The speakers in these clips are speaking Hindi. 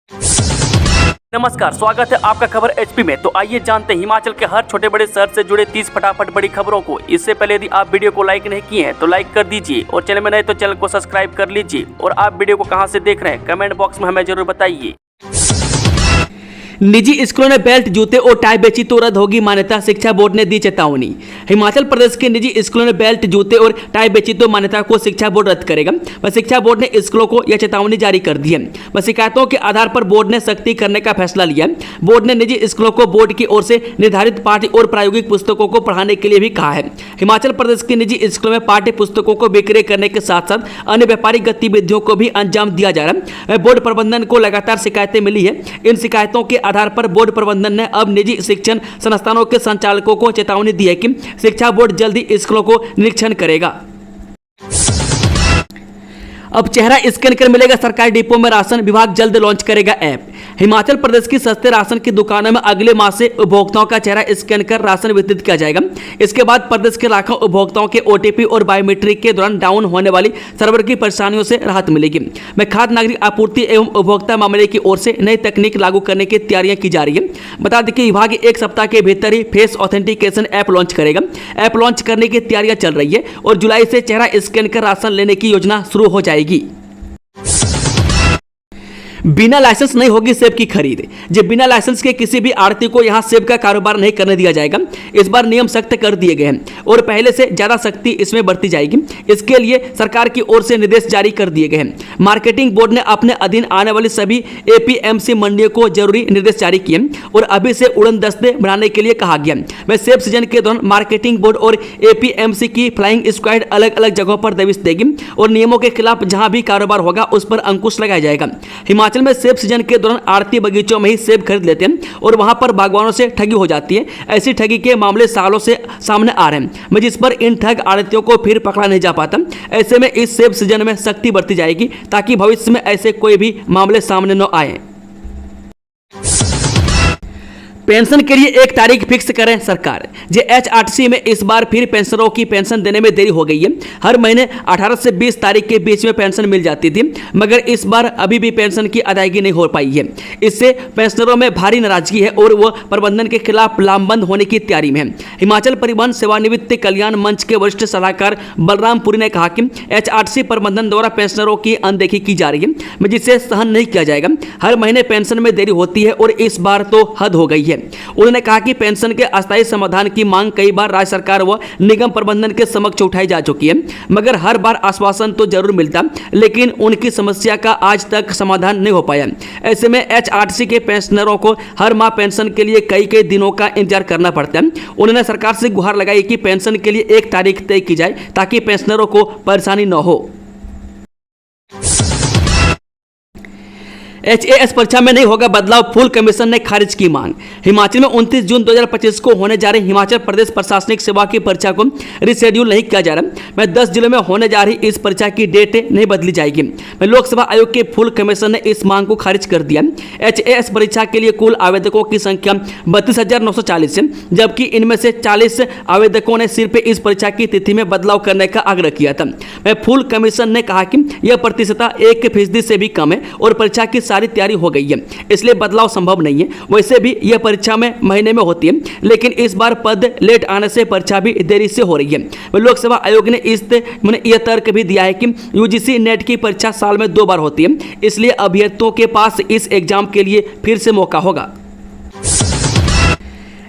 नमस्कार, स्वागत है आपका खबर एचपी में। तो आइए जानते हैं हिमाचल के हर छोटे बड़े शहर से जुड़े 30 फटाफट बड़ी खबरों को। इससे पहले यदि आप वीडियो को लाइक नहीं किए हैं तो लाइक कर दीजिए और चैनल में नए तो चैनल को सब्सक्राइब कर लीजिए। और आप वीडियो को कहां से देख रहे हैं कमेंट बॉक्स में हमें जरूर बताइए। निजी स्कूलों ने बेल्ट, जूते और टाई बेची तो रद्द होगी मान्यता, शिक्षा बोर्ड ने दी चेतावनी। हिमाचल प्रदेश के निजी स्कूलों ने बेल्ट, जूते और टाई बेची तो मान्यता को शिक्षा बोर्ड रद्द करेगा। वह शिक्षा बोर्ड ने स्कूलों को यह चेतावनी जारी कर दी है। वह शिकायतों के आधार पर बोर्ड ने सख्ती करने का फैसला लिया। बोर्ड ने निजी स्कूलों को बोर्ड की ओर से निर्धारित पाठ्य और प्रायोगिक पुस्तकों को पढ़ाने के लिए भी कहा है। हिमाचल प्रदेश के निजी स्कूलों में पाठ्य पुस्तकों को बिक्री करने के साथ साथ अन्य व्यापारिक गतिविधियों को भी अंजाम दिया जा रहा है। बोर्ड प्रबंधन को लगातार शिकायतें मिली है। इन शिकायतों के आधार पर बोर्ड प्रबंधन ने अब निजी शिक्षण संस्थानों के संचालकों को चेतावनी दी है कि शिक्षा बोर्ड जल्दी स्कूलों को निरीक्षण करेगा। अब चेहरा स्कैन कर मिलेगा सरकारी डिपो में राशन, विभाग जल्द लॉन्च करेगा ऐप। हिमाचल प्रदेश की सस्ते राशन की दुकानों में अगले माह से उपभोक्ताओं का चेहरा स्कैन कर राशन वितरित किया जाएगा। इसके बाद प्रदेश के लाखों उपभोक्ताओं के ओटीपी और बायोमेट्रिक के दौरान डाउन होने वाली सर्वर की परेशानियों से राहत मिलेगी। मैं खाद्य नागरिक आपूर्ति एवं उपभोक्ता मामले की ओर से नई तकनीक लागू करने की तैयारियां की जा रही है। बता दें कि विभाग एक सप्ताह के भीतर ही फेस ऑथेंटिकेशन ऐप लॉन्च करेगा। ऐप लॉन्च करने की तैयारियां चल रही है और जुलाई से चेहरा स्कैन कर राशन लेने की योजना शुरू हो जाएगी। बिना लाइसेंस नहीं होगी सेब की खरीद। जब बिना लाइसेंस के किसी भी आड़ती को यहां सेब का कारोबार नहीं करने दिया जाएगा। इस बार नियम सख्त कर दिए गए हैं और पहले से ज्यादा सख्ती इसमें बढ़ती जाएगी। इसके लिए सरकार की ओर से निर्देश जारी कर दिए गए हैं। मार्केटिंग बोर्ड ने अपने अधीन आने वाली सभी एपीएमसी मंडियों को जरूरी निर्देश जारी किए और अभी से उड़न दस्ते बनाने के लिए कहा गया। वह सेब सीजन के दौरान मार्केटिंग बोर्ड और एपीएमसी की फ्लाइंग स्क्वाड अलग अलग जगहों पर दबिश देगी और नियमों के खिलाफ जहां भी कारोबार होगा उस पर अंकुश लगाया जाएगा। हिमाचल में सेब सीजन के दौरान आड़ती बगीचों में ही सेब खरीद लेते हैं और वहां पर बागवानों से ठगी हो जाती है। ऐसी ठगी के मामले सालों से सामने आ रहे हैं, जिस पर इन ठग आड़तियों को फिर पकड़ा नहीं जा पाता। ऐसे में इस सेब सीजन में सख्ती बढ़ती जाएगी ताकि भविष्य में ऐसे कोई भी मामले सामने न आए। पेंशन के लिए एक तारीख फिक्स करें सरकार। एचआरटीसी में इस बार फिर पेंशनरों की पेंशन देने में देरी हो गई है। हर महीने 18 से 20 तारीख के बीच में पेंशन मिल जाती थी, मगर इस बार अभी भी पेंशन की अदायगी नहीं हो पाई है। इससे पेंशनरों में भारी नाराजगी है और वह प्रबंधन के खिलाफ लामबंद होने की तैयारी में है। हिमाचल परिवहन सेवानिवृत्ति कल्याण मंच के वरिष्ठ सलाहकार बलराम पुरी ने कहा कि एचआरटीसी प्रबंधन द्वारा पेंशनरों की अनदेखी की जा रही है, जिसे सहन नहीं किया जाएगा। हर महीने पेंशन में देरी होती है और इस बार तो हद हो गई है। उन्होंने कहा कि पेंशन के अस्थायी समाधान की मांग कई बार राज्य सरकार व निगम प्रबंधन के समक्ष उठाई जा चुकी है, मगर हर बार आश्वासन तो जरूर मिलता, लेकिन उनकी समस्या का आज तक समाधान नहीं हो पाया। ऐसे में एचआरटीसी के पेंशनरों को हर माह पेंशन के लिए कई कई दिनों का इंतजार करना पड़ता है। उन्होंने सरकार से गुहार लगाई कि पेंशन के लिए एक तारीख तय की जाए ताकि पेंशनरों को परेशानी न हो। एचएएस परीक्षा में नहीं होगा बदलाव, फुल कमीशन ने खारिज की मांग। हिमाचल में 29 जून 2025 को होने जा रही हिमाचल प्रदेश प्रशासनिक सेवा की परीक्षा को रिशेड्यूल नहीं किया जा रहा। मैं 10 जिलों में होने जा रही इस परीक्षा की डेट नहीं बदली जाएगी। मैं लोकसेवा आयोग के फुल कमीशन ने इस मांग को खारिज कर दिया। एचएएस परीक्षा के लिए कुल आवेदकों की संख्या 32,940 है, जबकि इनमें से 40 आवेदकों ने सिर्फ इस परीक्षा की तिथि में बदलाव करने का आग्रह किया था। मैं फुल कमीशन ने कहा कि यह प्रतिशतता 1% से भी कम है और परीक्षा की सारी तैयारी हो गई है, इसलिए बदलाव संभव नहीं है। वैसे भी यह परीक्षा में महीने में होती है, लेकिन इस बार पद लेट आने से परीक्षा भी देरी से हो रही है। लोकसेवा आयोग ने यह तर्क भी दिया है कि यूजीसी नेट की परीक्षा साल में 2 बार होती है, इसलिए अभ्यर्थियों के पास इस एग्जाम के लिए फिर से मौका होगा।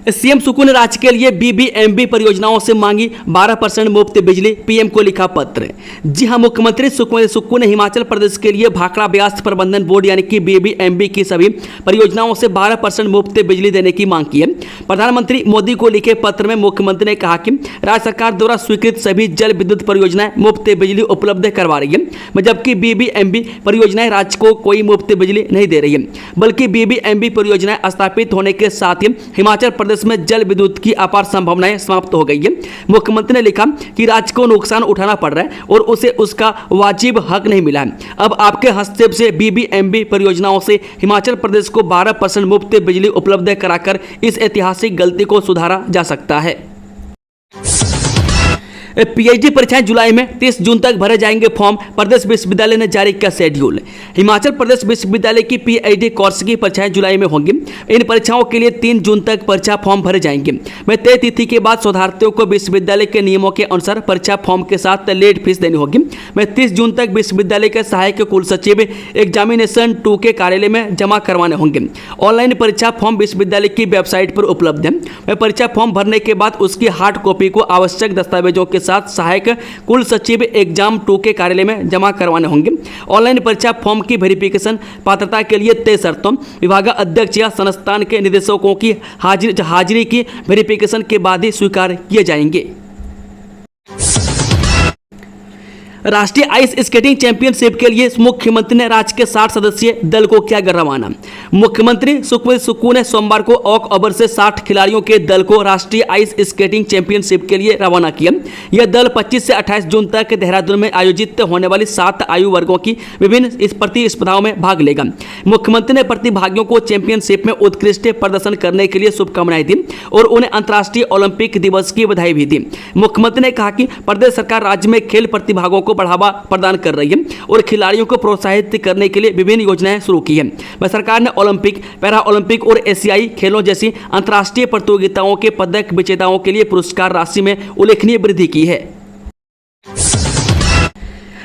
सीएम सुकू ने राज्य के लिए बीबीएमबी परियोजनाओं से मांगी 12% मुफ्त बिजली, पीएम को लिखा पत्र। जी हां, मुख्यमंत्री सुक्खू ने हिमाचल प्रदेश के लिए भाखड़ा ब्यास प्रबंधन बोर्ड यानी कि बीबीएमबी की सभी परियोजनाओं से 12% मुफ्त बिजली देने की मांग की है। प्रधानमंत्री मोदी को लिखे पत्र में मुख्यमंत्री ने कहा कि राज्य सरकार द्वारा स्वीकृत सभी जल विद्युत परियोजनाएं मुफ्त बिजली उपलब्ध करवा रही है, जबकि बीबीएमबी परियोजनाएं राज्य को कोई मुफ्त बिजली नहीं दे रही है, बल्कि बीबीएमबी परियोजनाएं स्थापित होने के साथ ही हिमाचल प्रदेश में जल विद्युत की अपार संभावनाएं समाप्त हो गई है। मुख्यमंत्री ने लिखा कि राज्य को नुकसान उठाना पड़ रहा है और उसे उसका वाजिब हक नहीं मिला है। अब आपके हस्तक्षेप से बीबीएमबी परियोजनाओं से हिमाचल प्रदेश को 12% मुफ्त बिजली उपलब्ध कराकर इस ऐतिहासिक गलती को सुधारा जा सकता है। पीएचडी परीक्षाएं जुलाई में 30 जून तक भरे जाएंगे फॉर्म, प्रदेश विश्वविद्यालय ने जारी किया शेड्यूल। हिमाचल प्रदेश विश्वविद्यालय की पीएचडी कोर्स की परीक्षाएं जुलाई में होंगी। इन परीक्षाओं के लिए 3 जून तक परीक्षा फॉर्म भरे जाएंगे। मैं तय तिथि के बाद शोधार्थियों को विश्वविद्यालय के नियमों के अनुसार परीक्षा फॉर्म के साथ लेट फीस देनी होगी। मैं 30 जून तक विश्वविद्यालय के सहायक कुल सचिव एग्जामिनेशन 2 के कार्यालय में जमा करवाने होंगे। ऑनलाइन परीक्षा फॉर्म विश्वविद्यालय की वेबसाइट पर उपलब्ध है। मैं परीक्षा फॉर्म भरने के बाद उसकी हार्ड कॉपी को आवश्यक दस्तावेजों के साथ सहायक कुल सचिव एग्जाम 2 के कार्यालय में जमा करवाने होंगे। ऑनलाइन परीक्षा फॉर्म की वेरिफिकेशन पात्रता के लिए तय शर्तों, विभागाध्यक्ष या संस्थान के निदेशकों की हाजिरी की वेरिफिकेशन के बाद ही स्वीकार किए जाएंगे। राष्ट्रीय आइस स्केटिंग चैंपियनशिप के लिए मुख्यमंत्री ने राज्य के 60 सदस्यीय दल को किया रवाना। मुख्यमंत्री सुखबीर सुक्खू ने सोमवार को ओक से 60 खिलाड़ियों के दल को राष्ट्रीय आइस स्केटिंग चैंपियनशिप के लिए रवाना किया। यह दल 25 से 28 जून तक देहरादून में आयोजित होने वाली 7 आयु वर्गों की विभिन्न प्रतिस्पर्धाओं में भाग लेगा। मुख्यमंत्री ने प्रतिभागियों को चैंपियनशिप में उत्कृष्ट प्रदर्शन करने के लिए शुभकामनाएं दी और उन्हें अंतर्राष्ट्रीय ओलंपिक दिवस की बधाई भी दी। मुख्यमंत्री ने कहा कि प्रदेश सरकार राज्य में खेल प्रतिभागों को बढ़ावा प्रदान कर रही है और खिलाड़ियों को प्रोत्साहित करने के लिए विभिन्न योजनाएं शुरू की है। वह सरकार ने ओलंपिक, पैरा ओलंपिक और एशियाई खेलों जैसी अंतर्राष्ट्रीय प्रतियोगिताओं के पदक विजेताओं के लिए पुरस्कार राशि में उल्लेखनीय वृद्धि की है।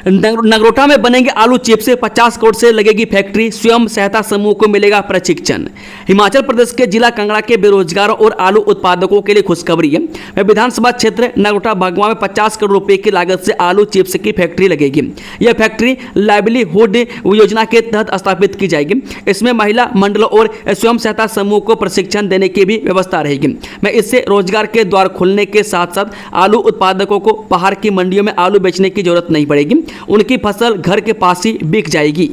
नगरोटा में बनेंगे आलू चिप्स, 50 करोड़ से लगेगी फैक्ट्री, स्वयं सहायता समूह को मिलेगा प्रशिक्षण। हिमाचल प्रदेश के जिला कांगड़ा के बेरोजगारों और आलू उत्पादकों के लिए खुशखबरी है। वह विधानसभा क्षेत्र नगरोटा भगवा में 50 करोड़ रुपए की लागत से आलू चिप्स की फैक्ट्री लगेगी। यह फैक्ट्री लाइवलीहुड योजना के तहत स्थापित की जाएगी। इसमें महिला मंडलों और स्वयं सहायता समूह को प्रशिक्षण देने की भी व्यवस्था रहेगी। मैं इससे रोजगार के द्वार खुलने के साथ साथ आलू उत्पादकों को बाहर की मंडियों में आलू बेचने की जरूरत नहीं पड़ेगी। उनकी फसल घर के पास ही बिक जाएगी।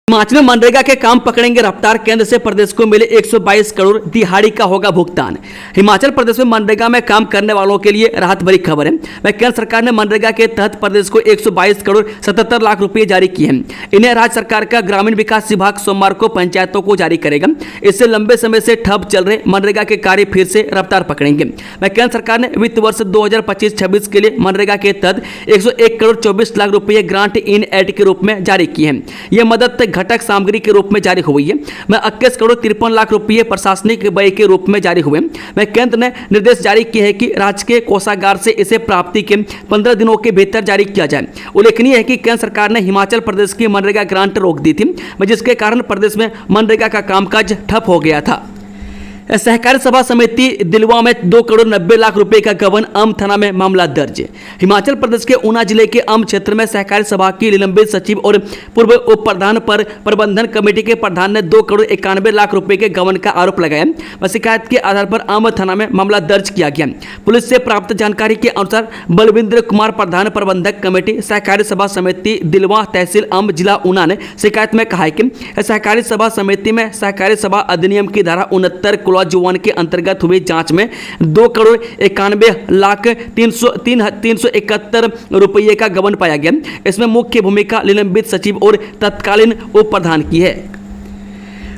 हिमाचल में मनरेगा के काम पकड़ेंगे रफ्तार, केंद्र से प्रदेश को मिले 122 करोड़, दिहाड़ी का होगा भुगतान। हिमाचल प्रदेश में मनरेगा में काम करने वालों के लिए राहत भरी खबर है। वह केंद्र सरकार ने मनरेगा के तहत प्रदेश को 122 करोड़ 77 लाख रुपए जारी किए हैं। इन्हें राज्य सरकार का ग्रामीण विकास विभाग सोमवार को पंचायतों को जारी करेगा। इससे लंबे समय से ठप चल रहे मनरेगा के कार्य फिर से रफ्तार पकड़ेंगे। वह केंद्र सरकार ने वित्त वर्ष 2025-26 के लिए मनरेगा के तहत 101 करोड़ 24 लाख रुपए ग्रांट इन एड के रूप में जारी की है। यह मदद घटक सामग्री के रूप में जारी हुई है। मैं 21 करोड़ 53 लाख रुपए प्रशासनिक व्यय के रूप में जारी हुए। मैं केंद्र ने निर्देश जारी किए हैं कि राज्य के कोषागार से इसे प्राप्ति के 15 दिनों के भीतर जारी किया जाए। उल्लेखनीय है कि केंद्र सरकार ने हिमाचल प्रदेश की मनरेगा ग्रांट रोक दी थी, जिसके कारण प्रदेश में मनरेगा का कामकाज ठप हो गया था। सहकारी सभा समिति दिलवा में 2 करोड़ 90 लाख रुपए का गबन, अम थाना में मामला दर्ज। हिमाचल प्रदेश के ऊना जिले के अम क्षेत्र में सहकारी सभा की निलंबित सचिव और पूर्व उप प्रधान पर प्रबंधन कमेटी के प्रधान ने 2 करोड़ 91 लाख रुपए के गबन का आरोप लगाया। वह शिकायत के आधार पर अम थाना में मामला दर्ज किया गया। पुलिस से प्राप्त जानकारी के अनुसार बलविंद्र कुमार प्रधान प्रबंधक कमेटी सहकारी सभा समिति दिलवा तहसील अम जिला ऊना ने शिकायत में कहा है कि सहकारी सभा समिति में सहकारी सभा अधिनियम की धारा 69 जुवान के अंतर्गत हुई जांच में 2 करोड़ 91 लाख 371 रुपये का गबन पाया गया। इसमें मुख्य भूमिका निलंबित सचिव और तत्कालीन उप प्रधान की है।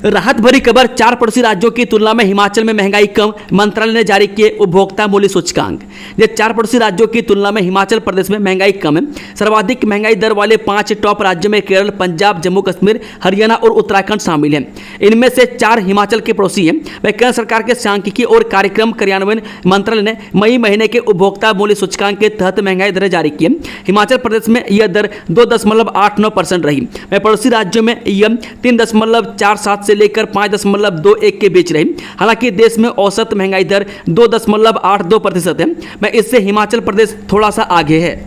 राहत भरी खबर, 4 पड़ोसी राज्यों की तुलना में हिमाचल में महंगाई कम, मंत्रालय ने जारी किए उपभोक्ता मूल्य सूचकांक। ये 4 पड़ोसी राज्यों की तुलना में हिमाचल प्रदेश में महंगाई कम है। सर्वाधिक महंगाई दर वाले 5 टॉप राज्यों में केरल, पंजाब, जम्मू कश्मीर, हरियाणा और उत्तराखंड शामिल हैं। इनमें से 4 हिमाचल के पड़ोसी हैं। वह केंद्र सरकार के सांख्यिकी और कार्यक्रम कार्यान्वयन मंत्रालय ने मई महीने के उपभोक्ता मूल्य सूचकांक के तहत महंगाई दरें जारी की है। हिमाचल प्रदेश में यह दर 2.89% रही। वह पड़ोसी राज्यों में यह 3.47 से लेकर 5.21 के बीच रही। हालांकि देश में औसत महंगाई दर 2.82% है। मैं इससे हिमाचल प्रदेश थोड़ा सा आगे है।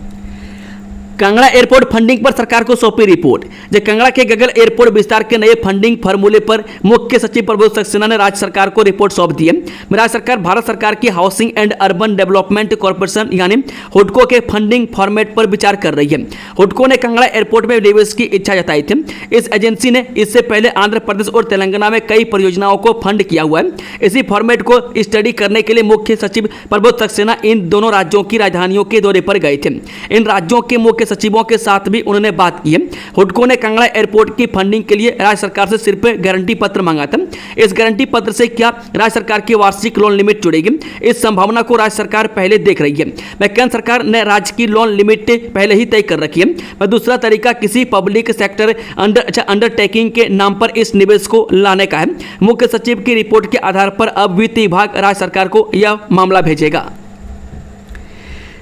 कांगड़ा एयरपोर्ट फंडिंग पर सरकार को सौंपी रिपोर्ट। जब कांगड़ा के गगल एयरपोर्ट विस्तार के नए फंडिंग फार्मूले पर मुख्य सचिव प्रबोध सक्सेना ने राज्य सरकार को रिपोर्ट सौंप दी है। राज्य सरकार भारत सरकार की housing and urban development corporation यानी हुडको के फंडिंग फॉर्मेट पर विचार कर रही है। हुडको ने कांगड़ा एयरपोर्ट में निवेश की इच्छा जताई थी। इस एजेंसी ने इससे पहले आंध्र प्रदेश और तेलंगाना में कई परियोजनाओं को फंड किया हुआ है। इसी फॉर्मेट को स्टडी करने के लिए मुख्य सचिव प्रबोध सक्सेना इन दोनों राज्यों की राजधानियों के दौरे पर गए थे। इन राज्यों के मुख्य सचिवों के साथ भी उन्होंने बात की है। हुडको ने कांगड़ा एयरपोर्ट की फंडिंग के लिए राज्य सरकार से सिर्फ गारंटी पत्र मांगा था। इस गारंटी पत्र से क्या राज्य सरकार की वार्षिक लोन लिमिट जुड़ेगी, इस संभावना को राज्य सरकार पहले देख रही है। मैं केंद्र सरकार ने राज्य की लोन लिमिट पहले ही तय कर रखी है। मैं दूसरा तरीका किसी पब्लिक सेक्टर अंडरटेकिंग के नाम पर इस निवेश को लाने का है। मुख्य सचिव की रिपोर्ट के आधार पर अब वित्त विभाग राज्य सरकार को यह मामला भेजेगा।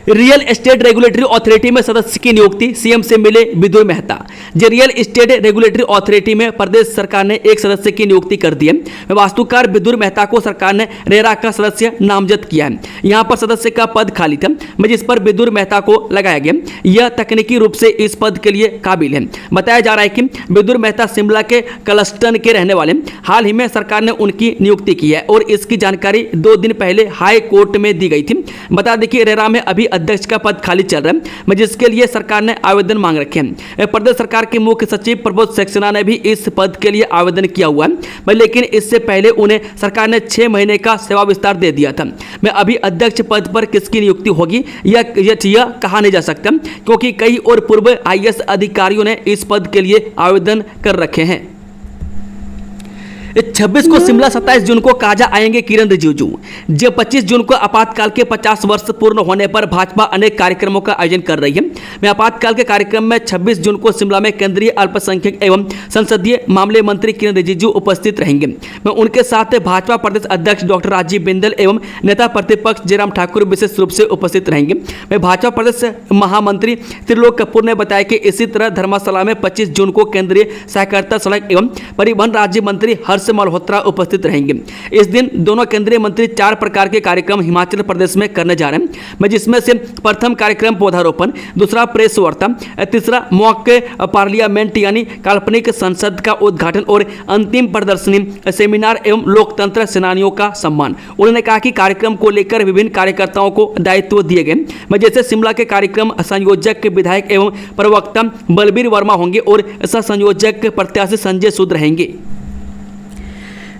रियल एस्टेट रेगुलेटरी अथॉरिटी में सदस्य की नियुक्ति, सीएम से मिले विदुर मेहता। जे रियल एस्टेट रेगुलेटरी अथॉरिटी में प्रदेश सरकार ने एक सदस्य की नियुक्ति कर दी है। वास्तुकार विदुर मेहता को सरकार ने रेरा का सदस्य नामजद किया है। यहां पर सदस्य का पद खाली था, जिस पर विदुर मेहता को लगाया गया। यह तकनीकी रूप से इस पद के लिए काबिल है। बताया जा रहा है कि विदुर मेहता शिमला के कलस्टन के रहने वाले। हाल ही में सरकार ने उनकी नियुक्ति की है और इसकी जानकारी 2 दिन पहले हाई कोर्ट में दी गई थी। बता दें कि रेरा में अभी अध्यक्ष का पद खाली चल रहा है, जिसके लिए सरकार ने आवेदन मांग रखे हैं। प्रदेश सरकार के मुख्य सचिव प्रबोध सक्सेना ने भी इस पद के लिए आवेदन किया हुआ है, लेकिन इससे पहले उन्हें सरकार ने 6 महीने का सेवा विस्तार दे दिया था। मैं अभी अध्यक्ष पद पर किसकी नियुक्ति होगी यह कहा नहीं जा सकता, क्योंकि कई और पूर्व आईएएस अधिकारियों ने इस पद के लिए आवेदन कर रखे हैं। 26 को शिमला, 27 जून को काजा आएंगे किरण रिजिजू। जब 25 जून को आपातकाल के 50 वर्ष पूर्ण होने पर भाजपा अनेक कार्यक्रमों का आयोजन कर रही है। मैं आपातकाल के कार्यक्रम में 26 जून को शिमला में केंद्रीय अल्पसंख्यक एवं संसदीय मामले मंत्री किरण रिजिजू उपस्थित रहेंगे। मैं उनके साथ भाजपा प्रदेश अध्यक्ष डॉक्टर राजीव बिंदल एवं नेता प्रतिपक्ष जयराम ठाकुर विशेष रूप से उपस्थित रहेंगे। मैं भाजपा प्रदेश महामंत्री त्रिलोक कपूर ने बताया कि इसी तरह धर्मशाला में 25 जून को केंद्रीय सहकारिता, सड़क एवं परिवहन राज्य मंत्री हर्ष मल्होत्रा उपस्थित रहेंगे। इस दिन दोनों केंद्रीय मंत्री 4 प्रकार के कार्यक्रम हिमाचल प्रदेश में करने जा रहे हैं, जिसमें से प्रथम कार्यक्रम पौधारोपण, दूसरा प्रेस वार्ता, तीसरा मॉक पार्लियामेंट यानी काल्पनिक संसद का उद्घाटन और अंतिम प्रदर्शनी, सेमिनार एवं लोकतंत्र सेनानियों का सम्मान। उन्होंने कहा कि कार्यक्रम को लेकर विभिन्न कार्यकर्ताओं को दायित्व दिए गए, जैसे शिमला के कार्यक्रम संयोजक विधायक एवं प्रवक्ता बलबीर वर्मा होंगे और सह संयोजक प्रत्याशी संजय सूद रहेंगे।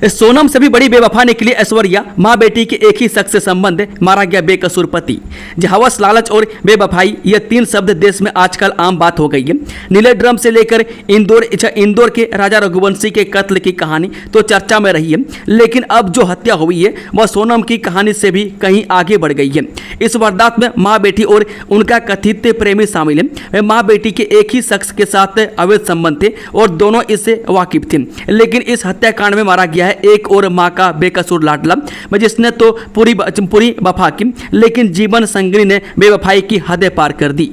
सोनम से भी बड़ी बेवफा निकली ऐश्वर्या, मां बेटी के एक ही शख्स से संबंध, मारा गया बेकसूर पति। हवस, लालच और बेवफाई ये 3 शब्द देश में आजकल आम बात हो गई है। नीले ड्रम से लेकर इंदौर के राजा रघुवंशी के कत्ल की कहानी तो चर्चा में रही है, लेकिन अब जो हत्या हुई है वह सोनम की कहानी से भी कहीं आगे बढ़ गई है। इस वारदात में माँ बेटी और उनका कथित प्रेमी शामिल है। माँ बेटी के एक ही शख्स के साथ अवैध संबंध थे और दोनों इससे वाकिफ थे, लेकिन इस हत्याकांड में मारा गया है एक और मां का बेकसूर लाडला, जिसने तो पूरी वफा की, लेकिन जीवन संगिनी ने बेवफाई की हदें पार कर दी।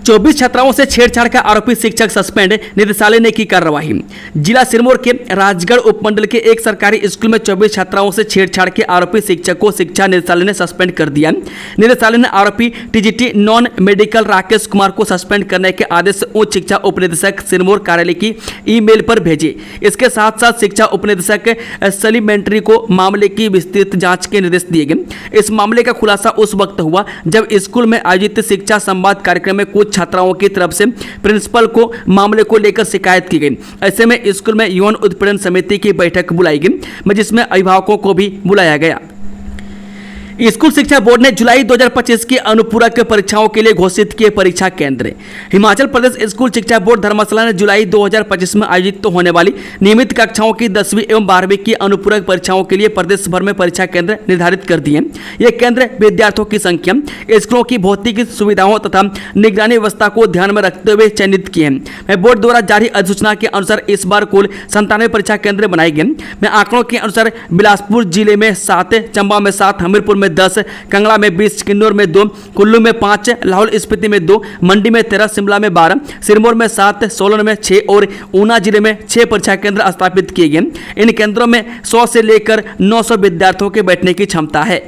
24 छात्राओं से छेड़छाड़ का आरोपी शिक्षक सस्पेंड, निदेशालय ने की कार्रवाई। जिला सिरमौर के राजगढ़ उपमंडल के एक सरकारी स्कूल में 24 छात्राओं से छेड़छाड़ के आरोपी शिक्षक को शिक्षा निदेशालय ने सस्पेंड कर दिया। निदेशालय ने आरोपी TGT non medical Rakesh Kumar को सस्पेंड करने के आदेश उच्च शिक्षा उपनिदेशक सिरमौर कार्यालय की ईमेल पर भेजे। इसके साथ साथ शिक्षा उपनिदेशक सलीमेंट्री को मामले की विस्तृत जाँच के निर्देश दिए गए। इस मामले का खुलासा उस वक्त हुआ जब स्कूल में आयोजित शिक्षा संवाद कार्यक्रम में कुछ छात्राओं की तरफ से प्रिंसिपल को मामले को लेकर शिकायत की गई। ऐसे में स्कूल में यौन उत्पीड़न समिति की बैठक बुलाई गई, जिसमें अभिभावकों को भी बुलाया गया। स्कूल शिक्षा बोर्ड ने जुलाई 2025 की अनुपूरक परीक्षाओं के लिए घोषित किए परीक्षा केंद्र। हिमाचल प्रदेश स्कूल शिक्षा बोर्ड धर्मशाला ने जुलाई 2025 में आयोजित होने वाली नियमित कक्षाओं की 10वीं एवं 12वीं की अनुपूरक परीक्षाओं के लिए प्रदेश भर में परीक्षा केंद्र निर्धारित कर दिए। ये केंद्र विद्यार्थियों की संख्या, स्कूलों की भौतिक सुविधाओं तथा निगरानी व्यवस्था को ध्यान में रखते हुए चयनित किए हैं। बोर्ड द्वारा जारी अधिसूचना के अनुसार इस बार कुल 97 परीक्षा केंद्र बनाए गए। आंकड़ों के अनुसार बिलासपुर जिले में 7, चंबा में 7, हमीरपुर में 10, कांगड़ा में 20, किन्नौर में 2, कुल्लू में 5, लाहौल स्पीति में 2, मंडी में 13, शिमला में 12, सिरमौर में 7, सोलन में 6 और ऊना जिले में 6 परीक्षा केंद्र स्थापित किए गए। इन केंद्रों में 100 से लेकर 900 विद्यार्थियों के बैठने की क्षमता है।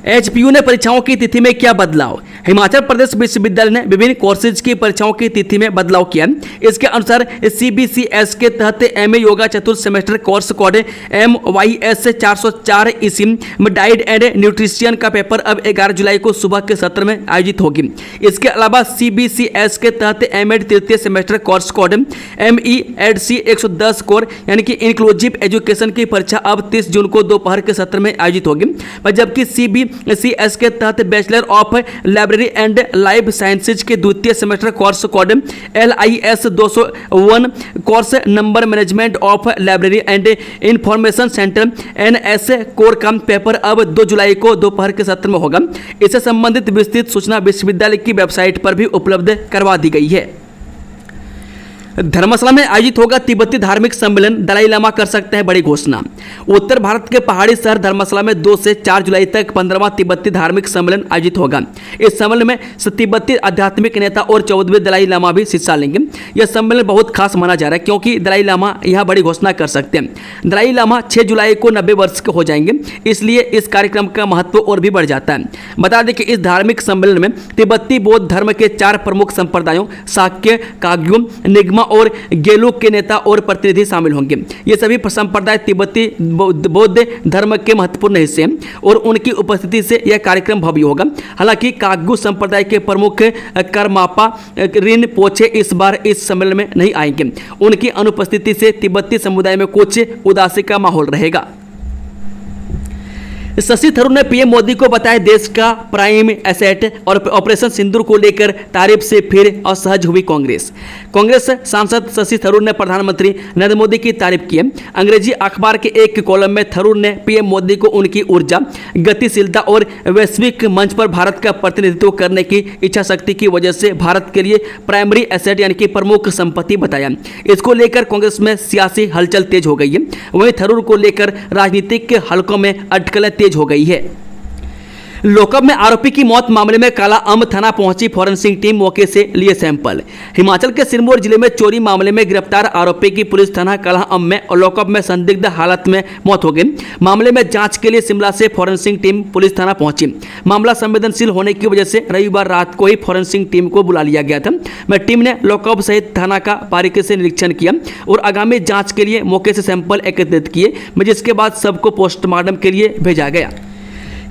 एचपीयू ने परीक्षाओं की तिथि में किया बदलाव। हिमाचल प्रदेश विश्वविद्यालय ने विभिन्न कोर्सेज की परीक्षाओं की तिथि में बदलाव किया। इसके अनुसार सीबीसीएस के तहत एमए योगा चतुर्थ सेमेस्टर कोर्स कोड MYS 404 इसी डाइट एंड न्यूट्रिशन का पेपर अब 11 जुलाई को सुबह के सत्र में आयोजित होगी। इसके अलावा सीबीसीएस के तहत एमएड तृतीय semester course code MEEDC 110 core यानी कि इंक्लूसिव एजुकेशन की परीक्षा अब 30 जून को दोपहर के सत्र में आयोजित होगी, जबकि BCS के तहत bachelor of library and life sciences के द्वितीय semester course code LIS 201 course number management of library and information centre NS core का पेपर अब 2 जुलाई को दोपहर के सत्र में होगा। इससे संबंधित विस्तृत सूचना विश्वविद्यालय की वेबसाइट पर भी उपलब्ध करवा दी गई है। धर्मशाला में आयोजित होगा तिब्बती धार्मिक सम्मेलन, दलाई लामा कर सकते हैं बड़ी घोषणा। उत्तर भारत के पहाड़ी शहर धर्मशाला में 2 से 4 जुलाई तक 15वां तिब्बती धार्मिक सम्मेलन आयोजित होगा। इस सम्मेलन में तिब्बती आध्यात्मिक नेता और 14वें दलाई लामा भी हिस्सा लेंगे। यह सम्मेलन बहुत खास माना जा रहा है क्योंकि दलाई लामा यहां बड़ी घोषणा कर सकते हैं। दलाई लामा 6 जुलाई को 90 वर्ष के हो जाएंगे, इसलिए इस कार्यक्रम का महत्व और भी बढ़ जाता है। बता दें कि इस धार्मिक सम्मेलन में तिब्बती बौद्ध धर्म के 4 प्रमुख संप्रदायों शाक्य, काग्यू, निगमा और गेलुक के नेता और प्रतिनिधि शामिल होंगे। ये सभी संप्रदाय तिब्बती बौद्ध धर्म के महत्वपूर्ण हिस्से हैं और उनकी उपस्थिति से यह कार्यक्रम भव्य होगा। हालांकि काग्यू संप्रदाय के प्रमुख करमापा रिनपोचे इस बार इस सम्मेलन में नहीं आएंगे। उनकी अनुपस्थिति से तिब्बती समुदाय में कुछ उदासी का माहौल रहेगा। शशि थरूर ने पीएम मोदी को बताया देश का प्राइम एसेट और ऑपरेशन सिंदूर को लेकर तारीफ से फिर असहज हुई कांग्रेस। कांग्रेस सांसद शशि थरूर ने प्रधानमंत्री नरेंद्र मोदी की तारीफ की। अंग्रेजी अखबार के एक कॉलम में थरूर ने पीएम मोदी को उनकी ऊर्जा, गतिशीलता और वैश्विक मंच पर भारत का प्रतिनिधित्व करने की इच्छा शक्ति की वजह से भारत के लिए प्राइमरी एसेट यानी कि प्रमुख संपत्ति बताया। इसको लेकर कांग्रेस में सियासी हलचल तेज हो गई है। वहीं थरूर को लेकर राजनीतिक हलकों में अटकलें तेज हो गई है। लॉकअप में आरोपी की मौत मामले में काला अम्ब थाना पहुंची फॉरेंसिक टीम, मौके से लिए सैंपल। हिमाचल के सिरमौर जिले में चोरी मामले में गिरफ्तार आरोपी की पुलिस थाना काला अम्ब में लॉकअप में संदिग्ध हालत में मौत हो गई। मामले में जांच के लिए शिमला से फॉरेंसिक टीम पुलिस थाना पहुंची। मामला संवेदनशील होने की वजह से रविवार रात को ही फॉरेंसिक टीम को बुला लिया गया था। टीम ने लॉकअप सहित थाना का बारीकी से निरीक्षण किया और आगामी जांच के लिए मौके से सैंपल एकत्रित किए, जिसके बाद सबको पोस्टमार्टम के लिए भेजा गया।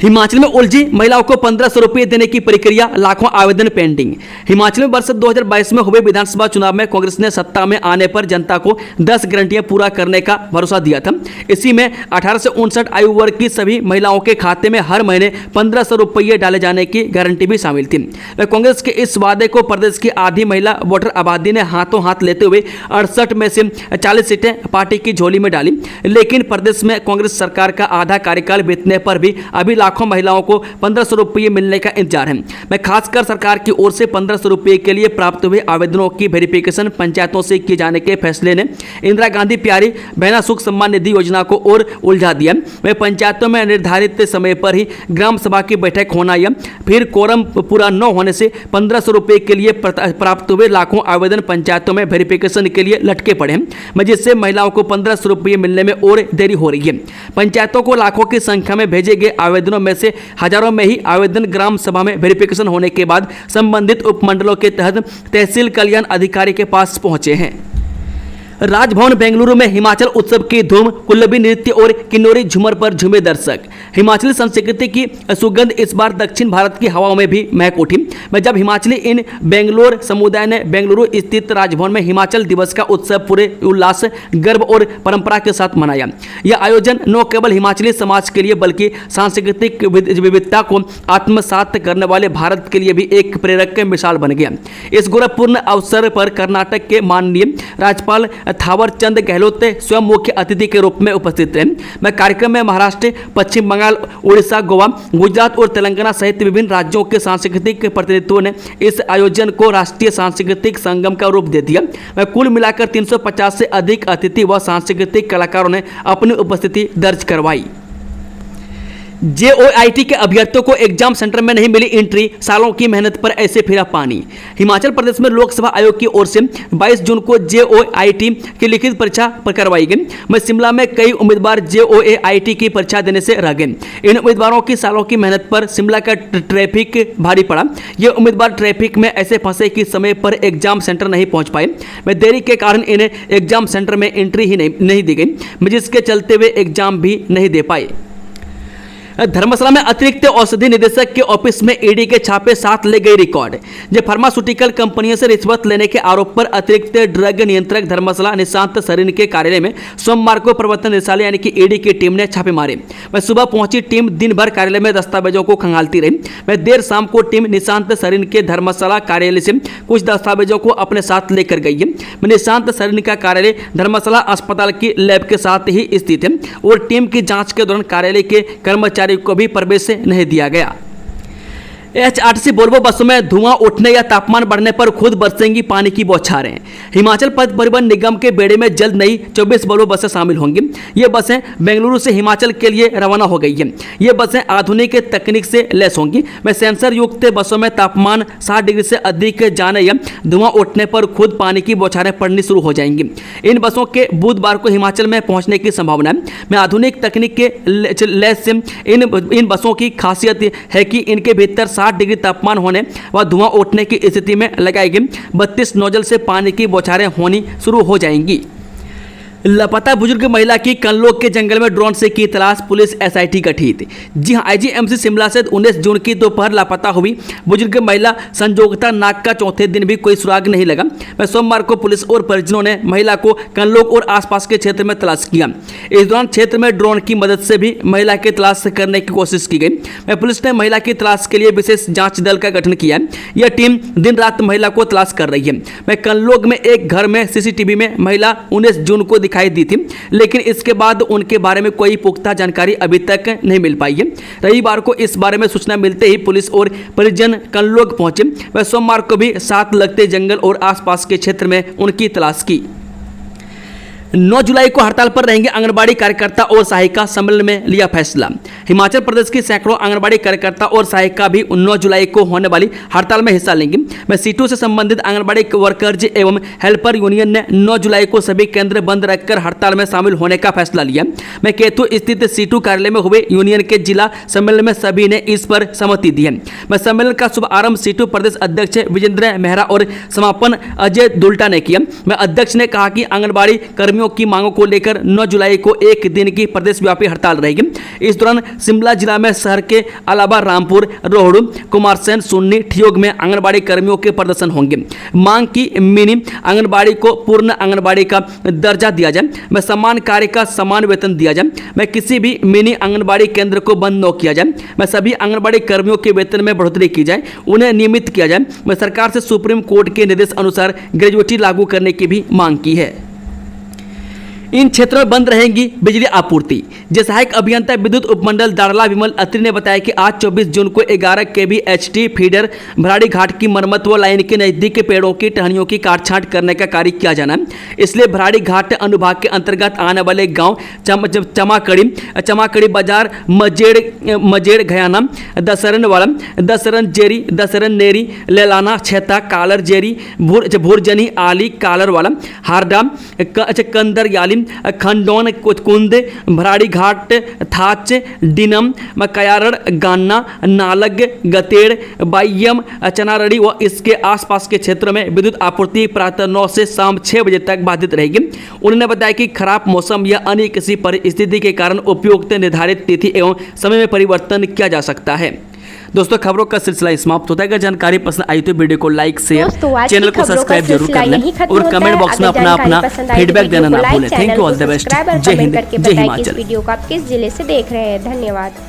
हिमाचल में उलझी महिलाओं को 1500 रुपये देने की प्रक्रिया, लाखों आवेदन पेंडिंग। हिमाचल में वर्ष 2022 में हुए विधानसभा चुनाव में कांग्रेस ने सत्ता में आने पर जनता को 10 गारंटियां पूरा करने का भरोसा दिया था। इसी में 18 से 59 आयु वर्ग की सभी महिलाओं के खाते में हर महीने 1500 रुपये डाले जाने की गारंटी भी शामिल थी। कांग्रेस के इस वादे को प्रदेश की आधी महिला वोटर आबादी ने हाथों हाथ लेते हुए 68 में से 40 सीटें पार्टी की झोली में डाली। लेकिन प्रदेश में कांग्रेस सरकार का आधा कार्यकाल बीतने पर भी अभी लाखों महिलाओं को 1500 रुपये मिलने का इंतजार है। मैं खासकर सरकार की ओर से 1500 रुपये के लिए प्राप्त हुए आवेदनों की वेरिफिकेशन पंचायतों से किए जाने के फैसले ने इंदिरा गांधी प्यारी बहना सुख सम्मान निधि योजना को और उलझा दिया। वह पंचायतों में निर्धारित समय पर ही ग्राम सभा की बैठक होना या फिर कोरम पूरा न होने से 1500 रुपये के लिए प्राप्त हुए लाखों आवेदन पंचायतों में वेरिफिकेशन के लिए लटके पड़े हैं, जिससे महिलाओं को 1500 रुपये मिलने में और देरी हो रही है। पंचायतों को लाखों की संख्या में भेजे गए आवेदनों में से हजारों में ही आवेदन ग्राम सभा में वेरिफिकेशन होने के बाद संबंधित उपमंडलों के तहत तहसील कल्याण अधिकारी के पास पहुंचे हैं। राजभवन बेंगलुरु में हिमाचल उत्सव की धूम, कुल्लबी नृत्य और किन्नौरी झूमर पर झूमे दर्शक। हिमाचली संस्कृति की सुगंध इस बार दक्षिण भारत की हवाओं में भी महक उठी। जब हिमाचली इन बेंगलोर समुदाय ने बेंगलुरु स्थित राजभवन में हिमाचल दिवस का उत्सव पूरे उल्लास, गर्व और परंपरा के साथ मनाया। यह आयोजन न केवल हिमाचली समाज के लिए बल्कि सांस्कृतिक विविधता को आत्मसात करने वाले भारत के लिए भी एक प्रेरक मिसाल बन गया। इस गौरवपूर्ण अवसर पर कर्नाटक के माननीय राज्यपाल थावर चंद गहलोत स्वयं मुख्य अतिथि के रूप में उपस्थित रहे। कार्यक्रम में महाराष्ट्र, पश्चिम बंगाल, उड़ीसा, गोवा, गुजरात और तेलंगाना सहित विभिन्न राज्यों के सांस्कृतिक प्रतिनिधित्वों ने इस आयोजन को राष्ट्रीय सांस्कृतिक संगम का रूप दे दिया। कुल मिलाकर 350 से अधिक अतिथि व सांस्कृतिक कलाकारों ने अपनी उपस्थिति दर्ज करवाई। JOIT के अभ्यर्थियों को एग्जाम सेंटर में नहीं मिली एंट्री, सालों की मेहनत पर ऐसे फिरा पानी। हिमाचल प्रदेश में लोकसभा आयोग की ओर से 22 जून को JOIT की लिखित परीक्षा करवाई गई। शिमला में कई उम्मीदवार JOIT की परीक्षा देने से रह गए। इन उम्मीदवारों की सालों की मेहनत पर शिमला का ट्रैफिक भारी पड़ा। ये उम्मीदवार ट्रैफिक में ऐसे फंसे कि समय पर एग्जाम सेंटर नहीं पहुंच पाए। देरी के कारण इन्हें एग्जाम सेंटर में एंट्री ही नहीं दी गई, जिसके चलते वे एग्जाम भी नहीं दे पाए। धर्मशाला में अतिरिक्त औषधि निदेशक के ऑफिस में ईडी के छापे, 7 ले गई रिकॉर्ड। जो फार्मास्यूटिकल कंपनियों से रिश्वत लेने के आरोप पर अतिरिक्त ड्रग नियंत्रक धर्मशाला निशांत सरीन के कार्यालय में सोमवार को प्रवर्तन निदेशालय यानी कि ईडी की टीम ने छापे मारे। वह सुबह पहुंची टीम दिन भर कार्यालय में दस्तावेजों को खंगालती रही। वह देर शाम को टीम निशांत सरीन के धर्मशाला कार्यालय से कुछ दस्तावेजों को अपने साथ लेकर गई है। निशांत सरीन का कार्यालय धर्मशाला अस्पताल की लैब के साथ ही स्थित है और टीम की जांच के दौरान कार्यालय के कर्मचारी को भी प्रवेश नहीं दिया गया। HRTC वोल्वो बसों में धुआं उठने या तापमान बढ़ने पर खुद बरसेंगी पानी की बौछारें। हिमाचल पथ परिवहन निगम के बेड़े में जल्द नई 24 वोल्वो बसें शामिल होंगी। ये बसें बेंगलुरु से हिमाचल के लिए रवाना हो गई हैं। ये बसें आधुनिक तकनीक से लैस होंगी। में सेंसर युक्त बसों में तापमान 60 डिग्री से अधिक जाने या धुआं उठने पर खुद पानी की बौछारें पड़नी शुरू हो जाएंगी। इन बसों के बुधवार को हिमाचल में पहुंचने की संभावना है। में आधुनिक तकनीक के लैस से इन बसों की खासियत है कि इनके भीतर 60 डिग्री तापमान होने व धुआं उठने की स्थिति में लगाई गई 32 नोजल से पानी की बौछारें होनी शुरू हो जाएंगी। लापता बुजुर्ग महिला की कनलोग के जंगल में ड्रोन से की तलाश, पुलिस SIT गठित। जी हां, IGMC शिमला से 19 जून की दोपहर लापता हुई बुजुर्ग महिला संजोगता नाग का चौथे दिन भी कोई सुराग नहीं लगा। वह सोमवार को पुलिस और परिजनों ने महिला को कनलोग और आसपास के क्षेत्र में तलाश किया। इस दौरान क्षेत्र में ड्रोन की मदद से भी महिला की तलाश करने की कोशिश की गई। वह पुलिस ने महिला की तलाश के लिए विशेष जाँच दल का गठन किया है। यह टीम दिन रात महिला को तलाश कर रही है। वह कनलोग में एक घर में CCTV में महिला 19 जून को दिखाई दी थी, लेकिन इसके बाद उनके बारे में कोई पुख्ता जानकारी अभी तक नहीं मिल पाई है। रविवार को इस बारे में सूचना मिलते ही पुलिस और परिजन कनलोग पहुंचे। वह सोमवार को भी साथ लगते जंगल और आसपास के क्षेत्र में उनकी तलाश की। 9 जुलाई को हड़ताल पर रहेंगे आंगनबाड़ी कार्यकर्ता और सहायिका, सम्मेलन में लिया फैसला। हिमाचल प्रदेश की सैकड़ों आंगनबाड़ी कार्यकर्ता और सहायिका भी 9 जुलाई को होने वाली हड़ताल में हिस्सा लेंगे। में सीटों से संबंधित आंगनबाड़ी वर्कर्स एवं हेल्पर यूनियन ने 9 जुलाई को सभी केंद्र बंद रखकर हड़ताल में शामिल होने का फैसला लिया। में केतु स्थित सीटू कार्यालय में हुए यूनियन के जिला सम्मेलन में सभी ने इस पर सहमति दी है। में सम्मेलन का शुभारंभ सीटू प्रदेश अध्यक्ष विजेंद्र मेहरा और समापन अजय दुल्टा ने किया। में अध्यक्ष ने कहा कि आंगनबाड़ी कर्मियों की मांगों को लेकर 9 जुलाई को एक दिन की प्रदेशव्यापी हड़ताल रहेगी। इस दौरान शिमला जिला में शहर के अलावा रामपुर, रोहडू, कुमारसैन, सुन्नी, ठियोग में आंगनबाड़ी कर्मियों के प्रदर्शन होंगे। मांग की मिनी आंगनबाड़ी को पूर्ण आंगनबाड़ी का दर्जा दिया जाए। में समान कार्य का समान वेतन दिया जाए। में किसी भी मिनी आंगनबाड़ी केंद्र को बंद न किया जाए। में सभी आंगनबाड़ी कर्मियों के वेतन में बढ़ोतरी की जाए, उन्हें नियमित किया जाए। में सरकार से सुप्रीम कोर्ट के निर्देश अनुसार ग्रेजुएटी लागू करने की भी मांग की है। इन क्षेत्रों में बंद रहेंगी बिजली आपूर्ति। सहायक अभियंता विद्युत उपमंडल दाड़ला विमल अत्री ने बताया कि आज 24 जून को 11 kV HT फीडर भराड़ी घाट की मरम्मत व लाइन के नजदीक के पेड़ों की टहनियों की काट छांट करने का कार्य किया जाना है। इसलिए भराड़ी घाट अनुभाग के अंतर्गत आने वाले गांव चमाकड़ी बाजार, मजेड़ घयाना, दसरन वाला, दसरन जेरी, दसरन नेरी, लेलाना, छेता, कालर जेरी, भुरजनी, आली, कालर वाला, हारडा, कंदर याली, खंडोन, कुंद, भराड़ी घाट, थाच, डिनम, कयारड़, गान्ना, नालग, गतेड़, बायम, चनारड़ी व इसके आसपास के क्षेत्रों में विद्युत आपूर्ति प्रातः 9 से शाम 6 बजे तक बाधित रहेगी। उन्होंने बताया कि खराब मौसम या अन्य किसी परिस्थिति के कारण उपयुक्त निर्धारित तिथि एवं समय में परिवर्तन किया जा सकता है। दोस्तों, खबरों का सिलसिला समाप्त होता है। अगर जानकारी पसंद आई तो वीडियो को लाइक, शेयर, चैनल को सब्सक्राइब जरूर कर लें और कमेंट बॉक्स में अपना फीडबैक देना ना भूलें। Thank you, all the best. जय हिंद, जय हिमाचल। वीडियो को आप किस जिले से देख रहे हैं, धन्यवाद।